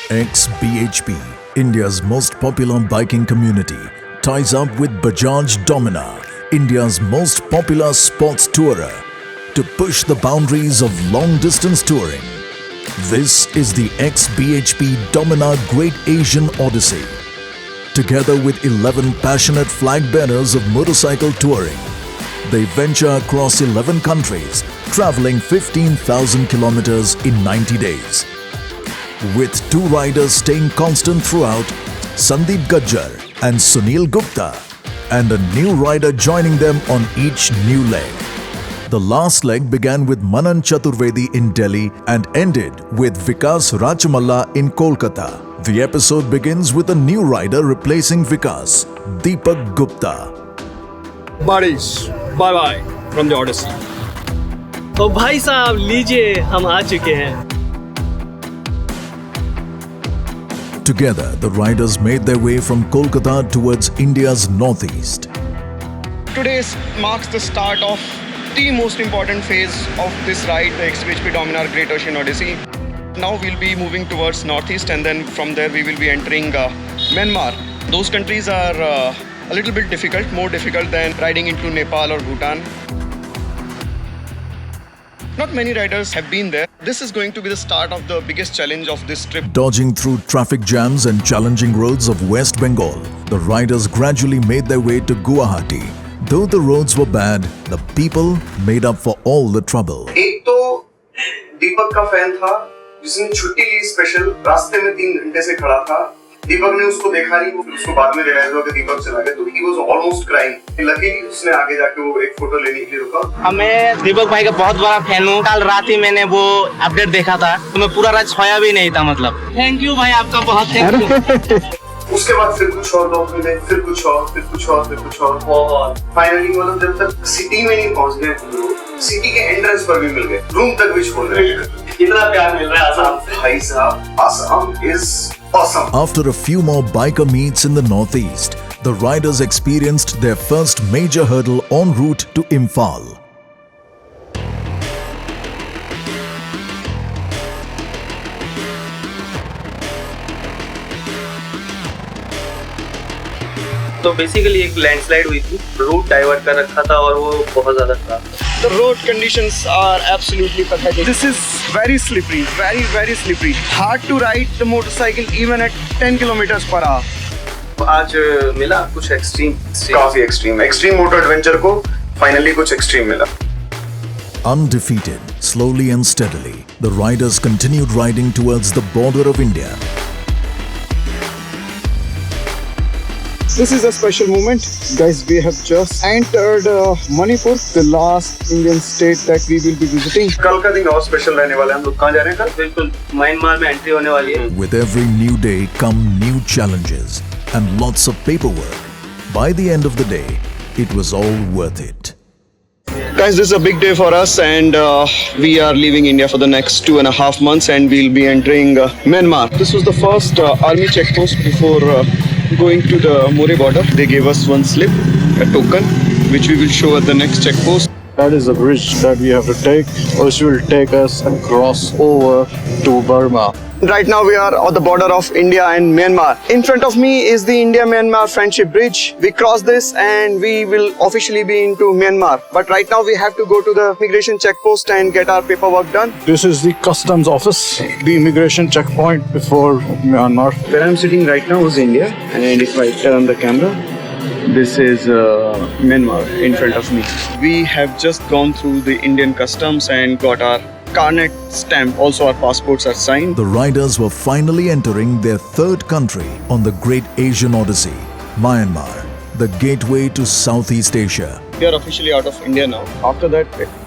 xBHP, India's most popular biking community, ties up with Bajaj Dominar, India's most popular sports tourer, to push the boundaries of long-distance touring. This is the xBHP Dominar Great Asian Odyssey. Together with 11 passionate flag-bearers of motorcycle touring, they venture across 11 countries, traveling 15,000 kilometers in 90 days. With two riders staying constant throughout, Sandeep Gajjar and Sunil Gupta, and a new rider joining them on each new leg. The last leg began with Manan Chaturvedi in Delhi and ended with Vikas Rajmalla in Kolkata. The episode begins with a new rider replacing Vikas, Deepak Gupta. Buddies, bye-bye from the Odyssey. तो भाई साहब लीजिए हम आ चुके हैं. Together, the riders made their way from Kolkata towards India's northeast. Today marks the start of the most important phase of this ride, the xBHP Dominar Great Ocean Odyssey. Now we'll be moving towards northeast, and then from there we will be entering Myanmar. Those countries are a little bit difficult, more difficult than riding into Nepal or Bhutan. Not many riders have been there. This is going to be the start of the biggest challenge of this trip. Dodging through traffic jams and challenging roads of West Bengal, the riders gradually made their way to Guwahati. Though the roads were bad, the people made up for all the trouble. एक तो दीपक का fan था जिसने छुट्टी ली special, रास्ते में 3 घंटे से खड़ा था. दीपक ने उसको देखा नहीं, फिर उसको बाद में रियलाइज हुआ कि दीपक चला गया, तो he was almost crying. Luckily उसने आगे जाके वो एक फोटो लेने के लिए रुका. मैं दीपक भाई का बहुत बड़ा फैन हूँ. कल रात ही मैंने वो अपडेट देखा था, तो मैं पूरा रात सोया भी नहीं था. मतलब थैंक यू भाई, आपका बहुत थैंक यू. उसके बाद फिर कुछ और लोग मिले, फिर कुछ और, फिर कुछ और, फिर कुछ और. फाइनली मतलब जब तक सिटी में नहीं पहुंच गए, सिटी के एंट्रेंस पर भी मिल गए, रूम तक भी छोड़ रहे हैं. कितना प्यार मिल रहा है आसाम से. भाई साहब, Assam is awesome. After a few more biker meets in the northeast, the riders experienced their first major hurdle en route to Imphal. तो बेसिकली एक लैंडस्लाइड हुई थी, रूट डाइवर्ट कर रखा था और वो बहुत ज्यादा खराब. The road conditions are absolutely pathetic. This is very slippery, very slippery. Hard to ride the motorcycle even at 10 kilometers per hour. आज मिला कुछ एक्सट्रीम, काफी एक्सट्रीम मोटर एडवेंचर को फाइनली कुछ एक्सट्रीम मिला. Undefeated, slowly and steadily, the riders continued riding towards the border of India. This is a special moment. Guys, we have just entered Manipur, the last Indian state that we will be visiting. कल का दिन और special रहने वाला है. हम लोग कहाँ जा रहे हैं कल? बिल्कुल म्यांमार में एंट्री होने वाली है. With every new day come new challenges and lots of paperwork. By the end of the day, it was all worth it. Guys, this is a big day for us, and we are leaving India for the next 2.5 months, and we'll be entering Myanmar. This was the first army checkpost before going to the More border. They gave us one slip, a token, which we will show at the next checkpost. That is the bridge that we have to take, which will take us across over to Burma. Right now we are on the border of India and Myanmar. In front of me is the India-Myanmar Friendship Bridge. We cross this and we will officially be into Myanmar. But right now we have to go to the immigration checkpost and get our paperwork done. This is the customs office, the immigration checkpoint before Myanmar. Where I'm sitting right now is India, and if I turn the camera, this is Myanmar in front of me. We have just gone through the Indian customs and got our Carnet stamp. Also our passports are signed. The riders were finally entering their third country on the Great Asian Odyssey, Myanmar, the gateway to Southeast Asia. We are officially out of India now. After that,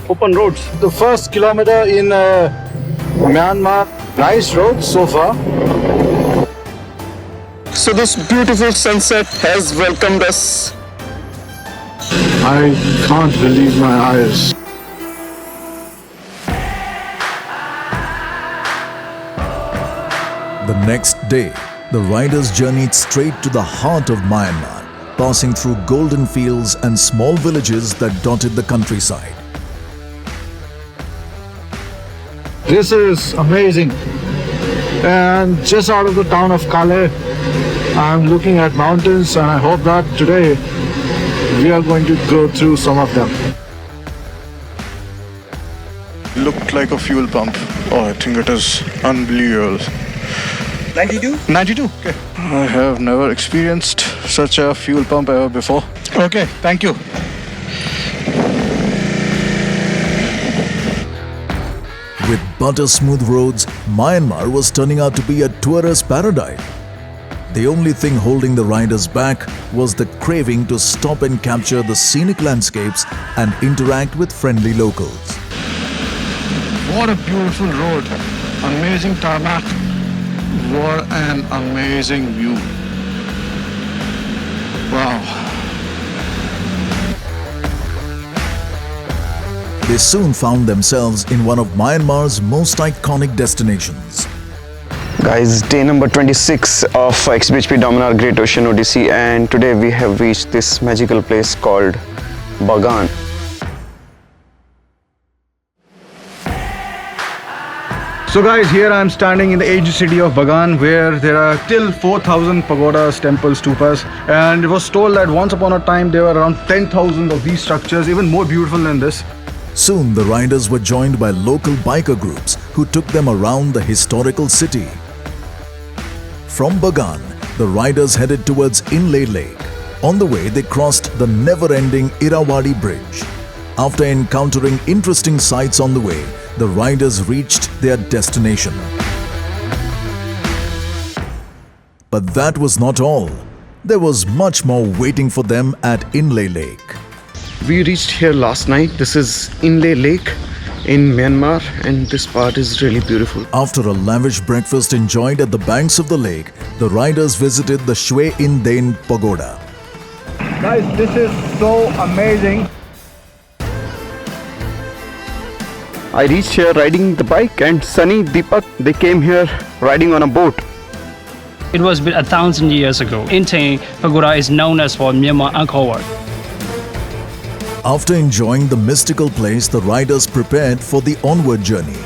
open roads. The first kilometer in Myanmar, nice road so far. So this beautiful sunset has welcomed us. I can't believe my eyes. The next day, the riders journeyed straight to the heart of Myanmar, passing through golden fields and small villages that dotted the countryside. This is amazing. And just out of the town of Calais, I'm looking at mountains, and I hope that today we are going to go through some of them. Looked like a fuel pump. Oh, I think it is unbelievable. 92? 92. Okay. I have never experienced such a fuel pump ever before. Okay, thank you. With butter smooth roads, Myanmar was turning out to be a tourist paradise. The only thing holding the riders back was the craving to stop and capture the scenic landscapes and interact with friendly locals. What a beautiful road. Amazing tarmac. What an amazing view. Wow. They soon found themselves in one of Myanmar's most iconic destinations. Guys, day number 26 of xBHP Dominar Great Ocean Odyssey, and today we have reached this magical place called Bagan. So guys, here I am standing in the aged city of Bagan, where there are till 4,000 pagodas, temples, stupas, and it was told that once upon a time there were around 10,000 of these structures, even more beautiful than this. Soon the riders were joined by local biker groups who took them around the historical city. From Bagan, the riders headed towards Inle Lake. On the way, they crossed the never-ending Irrawaddy Bridge. After encountering interesting sights on the way, the riders reached their destination. But that was not all. There was much more waiting for them at Inle Lake. We reached here last night. This is Inle Lake in Myanmar, and this part is really beautiful. After a lavish breakfast enjoyed at the banks of the lake, the riders visited the Shwe In Dain Pagoda. Guys, this is so amazing. I reached here riding the bike, and Sunny, Deepak, they came here riding on a boat. It was built 1,000 years ago. Intain Pagoda is known as for Myanmar Angkor Wat. After enjoying the mystical place, the riders prepared for the onward journey.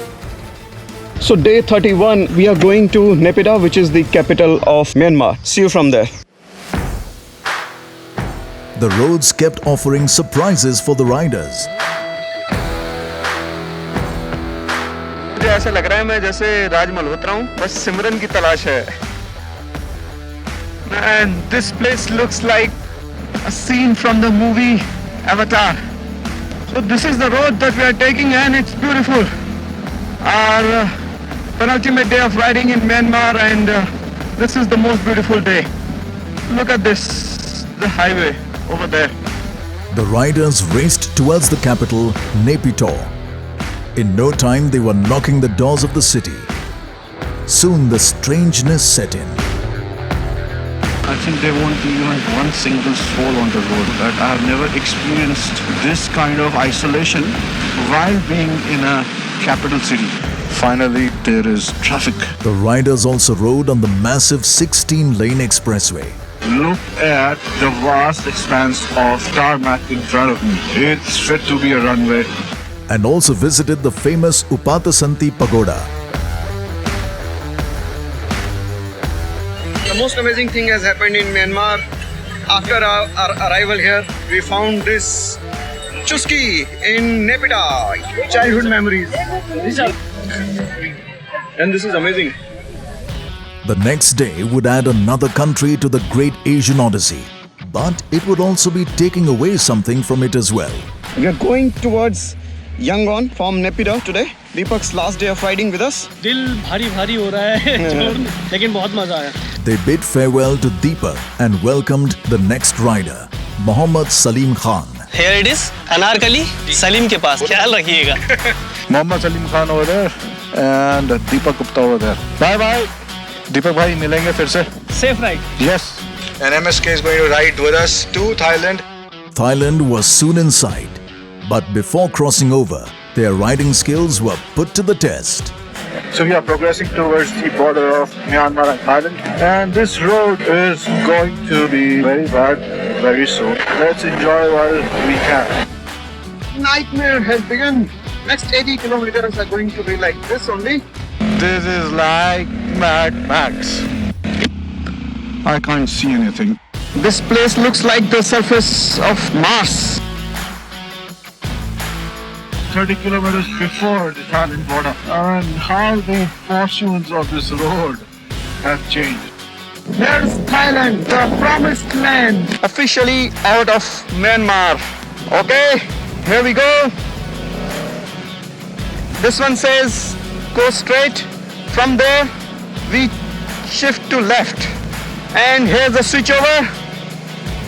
So day 31, we are going to Naypyidaw, which is the capital of Myanmar. See you from there. The roads kept offering surprises for the riders. मुझे ऐसा लग रहा है मैं जैसे राज मल्होत्रा हूँ, बस सिमरन की तलाश है. And this place looks like a scene from the movie Avatar. So this is the road that we are taking, and it's beautiful. Our penultimate day of riding in Myanmar, and this is the most beautiful day. Look at this, the highway over there. The riders raced towards the capital, Naypyidaw. In no time, they were knocking the doors of the city. Soon the strangeness set in. I think there won't be even one single soul on the road. That I have never experienced this kind of isolation while being in a capital city. Finally, there is traffic. The riders also rode on the massive 16-lane expressway. Look at the vast expanse of tarmac in front of me. It's fit to be a runway. And also visited the famous Upatasanti Pagoda. The most amazing thing has happened in Myanmar. After our arrival here, we found this chuski in Naypyidaw. Childhood memories. And this is amazing. The next day would add another country to the Great Asian Odyssey. But it would also be taking away something from it as well. We are going towards Yangon from Naypyidaw today. Deepak's last day of riding with us. दिल भारी भारी हो रहा है लेकिन बहुत मजा आया. They bid farewell to Deepak and welcomed the next rider, Mohammad Salim Khan. Here it is, Anarkali, Salim के पास. ख्याल रखिएगा. Mohammad Salim Khan over there and Deepak Gupta over there. Bye bye. Deepak bhai, मिलेंगे फिर से. Safe ride. Yes. And MSK is going to ride with us to Thailand. Thailand was soon in sight. But before crossing over, their riding skills were put to the test. So we are progressing towards the border of Myanmar and Thailand, and this road is going to be very bad very soon. Let's enjoy while we can. Nightmare has begun. Next 80 kilometers are going to be like this only. This is like Mad Max. I can't see anything. This place looks like the surface of Mars. 30 kilometers before the Thailand border. And how the fortunes of this road have changed. There's Thailand, the promised land. Officially out of Myanmar. Okay, here we go. This one says go straight. From there, we shift to left. And here's the switch over.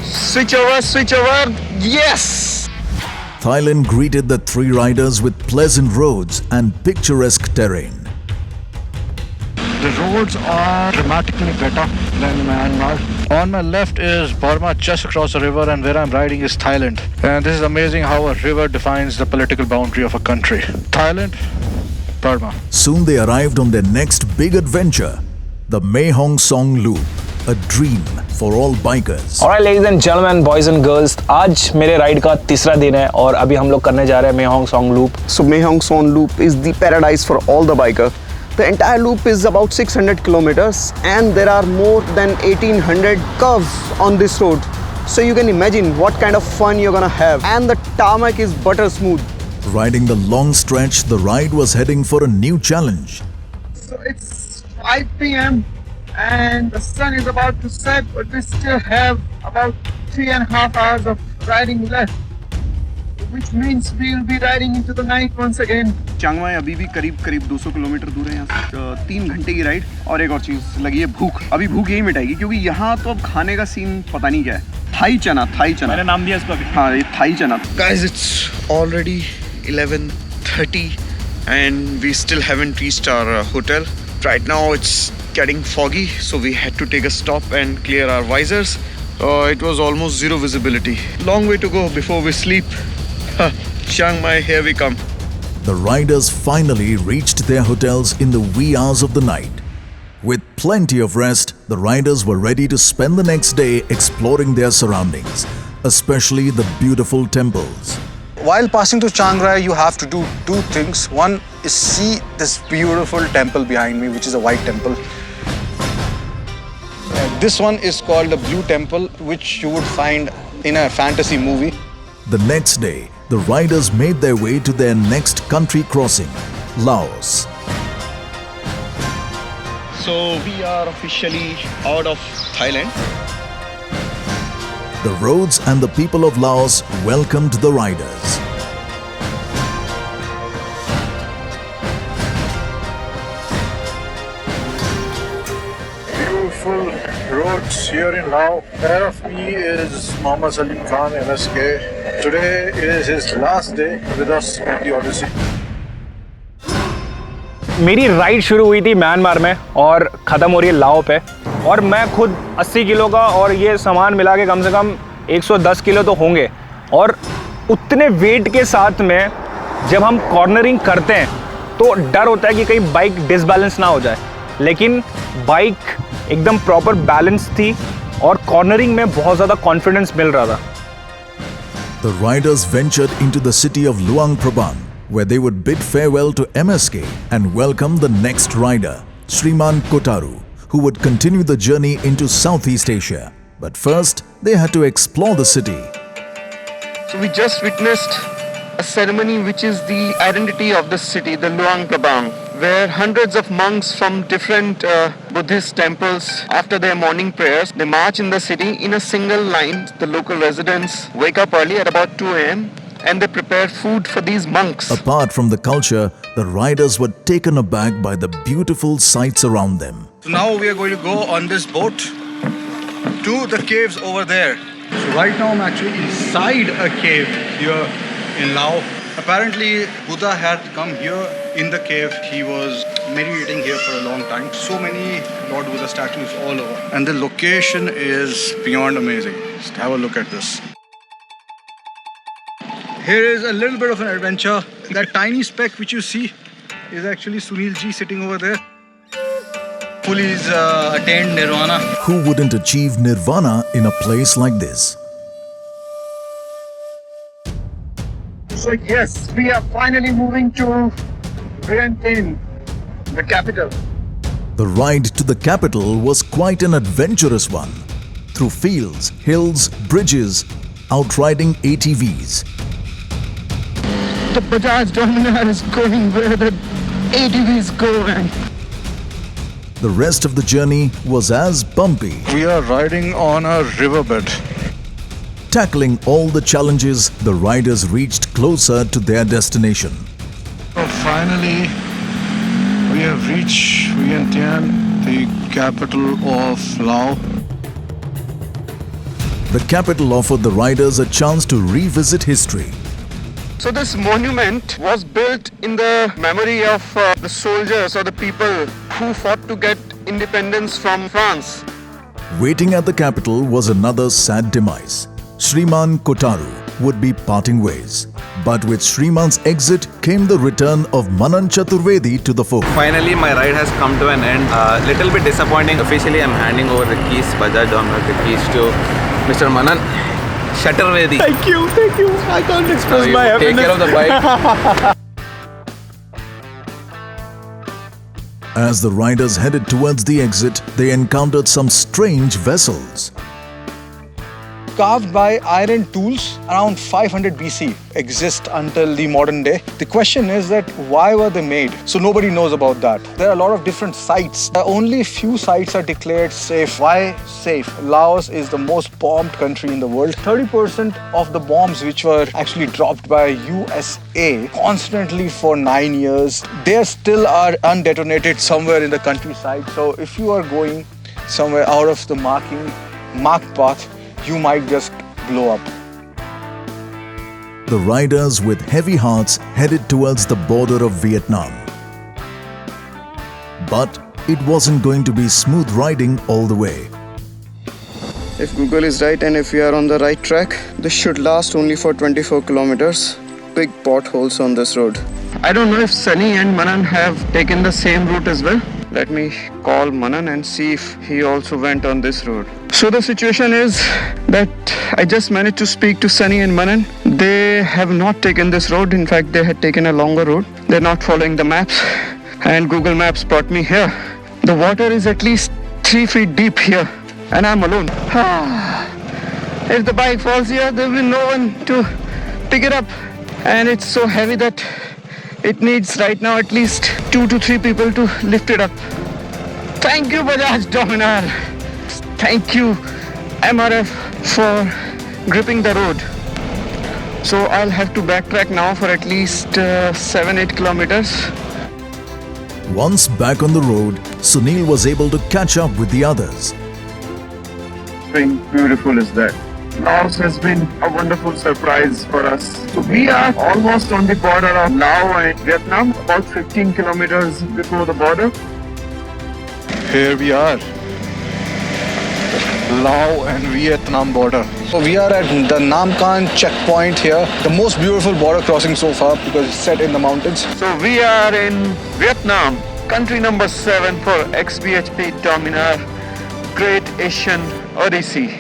Switch over, switch over. Yes! Thailand greeted the three riders with pleasant roads and picturesque terrain. The roads are dramatically better than Myanmar. On my left is Burma, just across the river, and where I'm riding is Thailand. And this is amazing how a river defines the political boundary of a country. Thailand, Burma. Soon they arrived on their next big adventure, the Mae Hong Son Loop, a dream for all bikers. Alright ladies and gentlemen, boys and girls, आज मेरे ride का तीसरा दिन है और अभी हम लोग करने जा रहे हैं Mae Hong Son Loop. So Mae Hong Son Loop is the paradise for all the biker. The entire loop is about 600 kilometers and there are more than 1800 curves on this road. So you can imagine what kind of fun you're gonna have. And the tarmac is butter smooth. Riding the long stretch, the ride was heading for a new challenge. So it's 5 p.m. and the sun is about to set, but we still have about 3.5 hours of riding left, which means we will be riding into the night once again. चांग माई अभी भी करीब 200 kilometre दूर है यहाँ से। 3 घंटे की ride. और एक और चीज़ लगी है भूख। अभी भूख यही मिटाएगी क्योंकि यहाँ तो अब खाने का सीन पता नहीं क्या है। थाई चना मैंने नाम दिया इसको अभी। हाँ, ये थाई चना। Guys, it's already 11:30 and we still haven't reached our hotel. Right now it's getting foggy, so we had to take a stop and clear our visors. It was almost zero visibility. Long way to go before we sleep. Chiang Mai, here we come. The riders finally reached their hotels in the wee hours of the night. With plenty of rest, the riders were ready to spend the next day exploring their surroundings, especially the beautiful temples. While passing to Chiang Rai, you have to do two things. One is see this beautiful temple behind me, which is a white temple. This one is called the Blue Temple, which you would find in a fantasy movie. The next day, the riders made their way to their next country crossing, Laos. So we are officially out of Thailand. The roads and the people of Laos welcomed the riders. Beautiful roads here in Laos. Ahead of me is Mohammed Salim Khan, MSK. Today is his last day with us at the Odyssey. मेरी ride शुरू हुई थी Myanmar में और ख़त्म हो रही है लाओ पे और मैं खुद 80 किलो का और ये सामान मिला के कम से कम 110 किलो तो होंगे और उतने वेट के साथ में जब हम कॉर्नरिंग करते हैं तो डर होता है कि कहीं बाइक डिसबैलेंस ना हो जाए, लेकिन बाइक एकदम प्रॉपर बैलेंस थी और कॉर्नरिंग में बहुत ज़्यादा कॉन्फिडेंस मिल रहा था। The riders ventured into the city of Luang Prabang, where they would bid farewell to MSK and welcome the next rider, Shriman Kotaru, who would continue the journey into Southeast Asia. But first, they had to explore the city. So we just witnessed a ceremony which is the identity of the city, the Luang Prabang, where hundreds of monks from different Buddhist temples, after their morning prayers, they march in the city in a single line. The local residents wake up early at about 2 a.m. and they prepare food for these monks. Apart from the culture, the riders were taken aback by the beautiful sights around them. So now we are going to go on this boat to the caves over there. So right now I'm actually inside a cave here in Laos. Apparently Buddha had come here in the cave. He was meditating here for a long time. So many Lord Buddha statues all over. And the location is beyond amazing. Just have a look at this. Here is a little bit of an adventure. That tiny speck which you see is actually Sunil ji sitting over there. Fully attained nirvana. Who wouldn't achieve nirvana in a place like this? So yes, we are finally moving to Vientiane. the capital. The ride to the capital was quite an adventurous one. Through fields, hills, bridges, outriding ATVs. The Bajaj Dominar is going where the ATVs go, man. The rest of the journey was as bumpy. We are riding on a riverbed. Tackling all the challenges, the riders reached closer to their destination. So finally, we have reached Vientiane, the capital of Laos. The capital offered the riders a chance to revisit history. So this monument was built in the memory of the soldiers or the people who fought to get independence from France. Waiting at the capital was another sad demise. Shriman Kotaru would be parting ways. But with Shriman's exit came the return of Manan Chaturvedi to the fore. Finally, my ride has come to an end. Little bit disappointing. Officially, I'm handing over the keys, Bajaj Dominar, the keys to Mr. Manan Chaturvedi. Thank you. I can't express my happiness. Take care of the bike. As the riders headed towards the exit, they encountered some strange vessels. Carved by iron tools around 500 BC exist until the modern day. The question is that why were they made? So nobody knows about that. There are a lot of different sites. Only few sites are declared safe. Why safe? Laos is the most bombed country in the world. 30% of the bombs which were actually dropped by USA constantly for 9 years, they still are undetonated somewhere in the countryside. So if you are going somewhere out of the marked path, you might just blow up. The riders with heavy hearts headed towards the border of Vietnam. But it wasn't going to be smooth riding all the way. If Google is right and if we are on the right track, this should last only for 24 kilometers. Big potholes on this road. I don't know if Sunny and Manan have taken the same route as well. Let me call Manan and see if he also went on this road. So the situation is that I just managed to speak to Sunny and Manan. They have not taken this road. In fact, they had taken a longer road. They're not following the maps. And Google Maps brought me here. The water is at least 3 feet deep here. And I'm alone. If the bike falls here, there will be no one to pick it up. And it's so heavy that it needs right now at least 2 to 3 people to lift it up. Thank you, Bajaj Dominar. Thank you, MRF, for gripping the road. So I'll have to backtrack now for at least 7-8 kilometers. Once back on the road, Sunil was able to catch up with the others. How beautiful is that? Laos has been a wonderful surprise for us. So we are almost on the border of Laos and Vietnam, about 15 kilometers before the border. Here we are, Laos and Vietnam border. So we are at the Nam Can checkpoint here, the most beautiful border crossing so far because it's set in the mountains. So we are in Vietnam, country number 7 for xBHP Dominar, Great Asian Odyssey.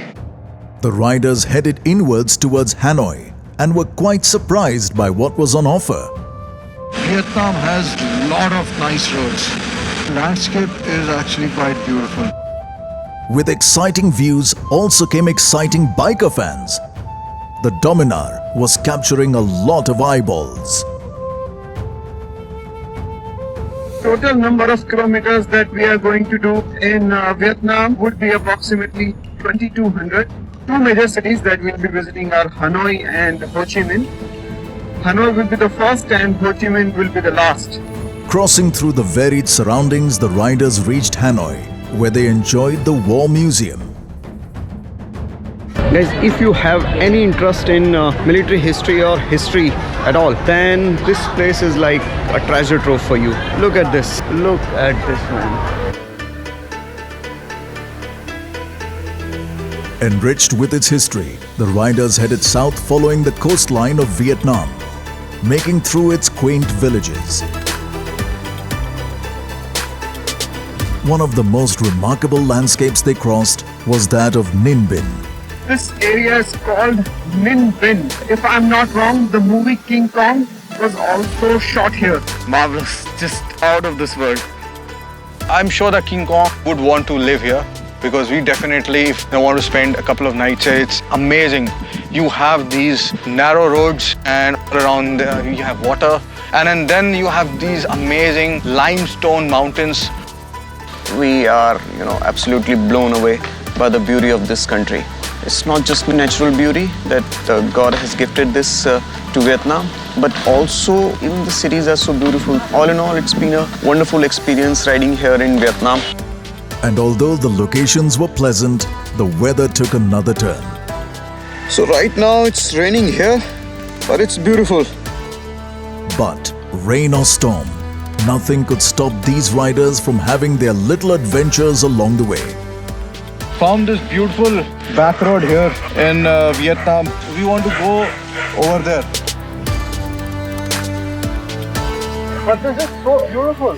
The riders headed inwards towards Hanoi and were quite surprised by what was on offer. Vietnam has a lot of nice roads. Landscape is actually quite beautiful. With exciting views also came exciting biker fans. The Dominar was capturing a lot of eyeballs. Total number of kilometers that we are going to do in Vietnam would be approximately 2200. 2 major cities that we'll be visiting are Hanoi and Ho Chi Minh. Hanoi will be the first and Ho Chi Minh will be the last. Crossing through the varied surroundings, the riders reached Hanoi, where they enjoyed the War Museum. Guys, if you have any interest in military history or history at all, then this place is like a treasure trove for you. Look at this. Look at this, man. Enriched with its history, the riders headed south following the coastline of Vietnam, making through its quaint villages. One of the most remarkable landscapes they crossed was that of Ninh Binh. This area is called Ninh Binh. If I'm not wrong, the movie King Kong was also shot here. Marvelous, just out of this world. I'm sure that King Kong would want to live here because we definitely want to spend a couple of nights here. It's amazing. You have these narrow roads and around there you have water, and then you have these amazing limestone mountains. We are, absolutely blown away by the beauty of this country. It's not just natural beauty that God has gifted this to Vietnam, but also even the cities are so beautiful. All in all, it's been a wonderful experience riding here in Vietnam. And although the locations were pleasant, the weather took another turn. So right now it's raining here, but it's beautiful. But rain or storm, nothing could stop these riders from having their little adventures along the way. Found this beautiful back road here in Vietnam. We want to go over there. But this is so beautiful.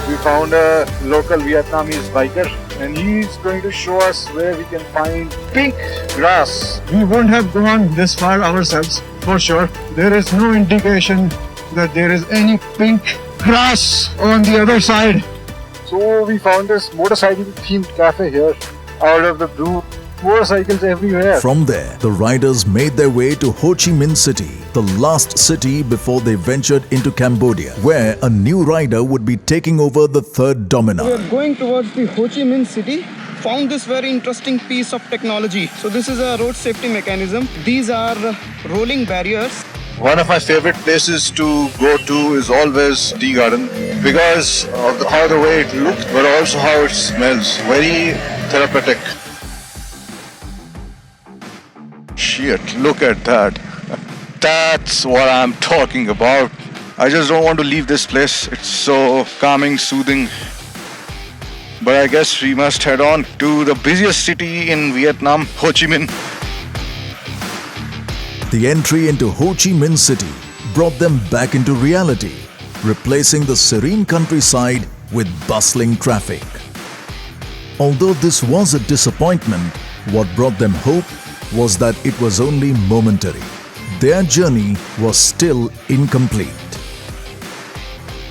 We found a local Vietnamese biker and he's going to show us where we can find pink grass. We wouldn't have gone this far ourselves, for sure. There is no indication that there is any pink grass on the other side. So we found this motorcycle themed cafe here, out of the blue. Motorcycles everywhere. From there, the riders made their way to Ho Chi Minh City, the last city before they ventured into Cambodia, where a new rider would be taking over the third Dominar. We are going towards the Ho Chi Minh City. Found this very interesting piece of technology. So this is a road safety mechanism. These are rolling barriers. One of my favorite places to go to is always Tea Garden because of how the way it looks, but also how it smells. Very therapeutic. Shit, look at that. That's what I'm talking about. I just don't want to leave this place. It's so calming, soothing. But I guess we must head on to the busiest city in Vietnam, Ho Chi Minh. The entry into Ho Chi Minh City brought them back into reality, replacing the serene countryside with bustling traffic. Although this was a disappointment, what brought them hope was that it was only momentary. Their journey was still incomplete.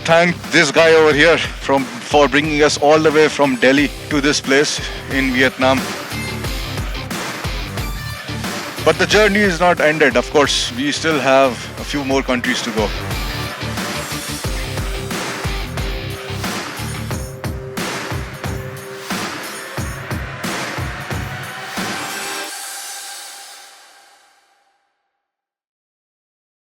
Thank this guy over here for bringing us all the way from Delhi to this place in Vietnam. But the journey is not ended, of course. We still have a few more countries to go.